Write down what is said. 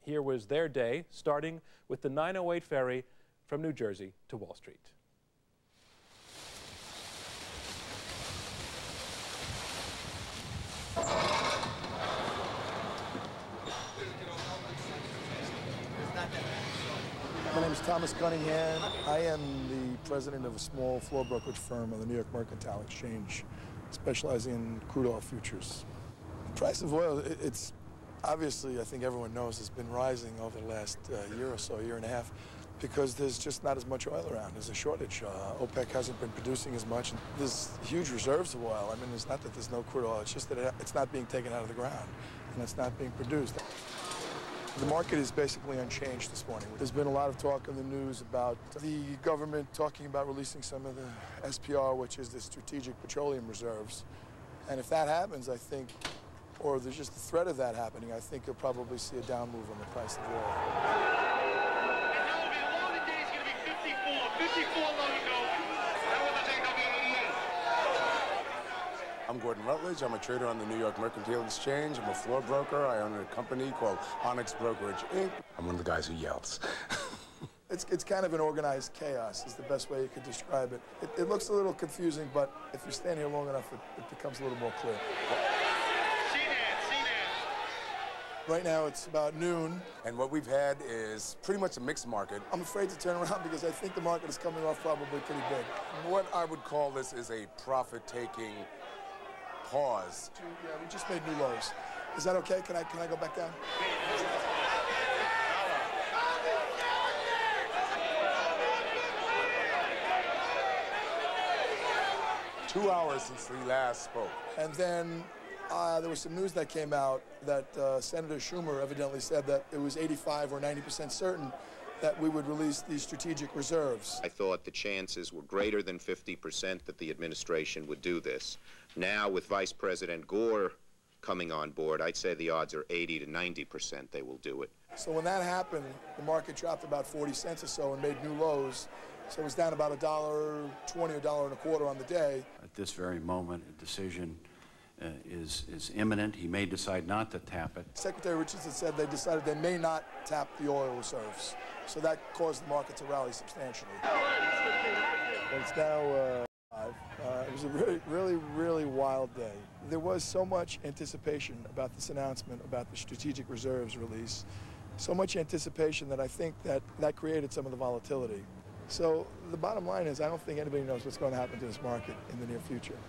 Here was their day, starting with the 908 ferry from New Jersey to Wall Street. My name is Thomas Cunningham. I am the president of a small floor brokerage firm on the New York Mercantile Exchange, specializing in crude oil futures. The price of oil, it's obviously, I think everyone knows, has been rising over the last year or so, year and a half, because there's just not as much oil around. There's a shortage. OPEC hasn't been producing as much. There's huge reserves of oil. I mean, it's not that there's no crude oil. It's just that it's not being taken out of the ground, and it's not being produced. The market is basically unchanged this morning. There's been a lot of talk in the news about the government talking about releasing some of the SPR, which is the Strategic Petroleum Reserves. And if that happens, I think, or there's just the threat of that happening, I think you'll probably see a down move on the price of oil. I'm Gordon Rutledge. I'm a trader on the New York Mercantile Exchange. I'm a floor broker. I own a company called Onyx Brokerage, Inc. I'm one of the guys who yells. It's kind of an organized chaos is the best way you could describe it. It looks a little confusing, but if you stand here long enough, it becomes a little more clear. Right now, it's about noon. And what we've had is pretty much a mixed market. I'm afraid to turn around because I think the market is coming off probably pretty big. What I would call this is a profit-taking pause. Yeah, we just made new lows. Is that okay? Can I go back down? Two hours since we last spoke. And then there was some news that came out that Senator Schumer evidently said that it was 85 or 90% certain that we would release these strategic reserves. I thought the chances were greater than 50% that the administration would do this. Now, with Vice President Gore coming on board, I'd say the odds are 80 to 90% they will do it. So when that happened, the market dropped about 40 cents or so and made new lows. So it was down about $1.20, $1.25 on the day. At this very moment, a decision is imminent. He may decide not to tap it. Secretary Richardson said they decided they may not tap the oil reserves. So that caused the market to rally substantially. It's now 5. It was a really wild day. There was so much anticipation about this announcement about the strategic reserves release, so much anticipation that I think that created some of the volatility. So the bottom line is I don't think anybody knows what's going to happen to this market in the near future.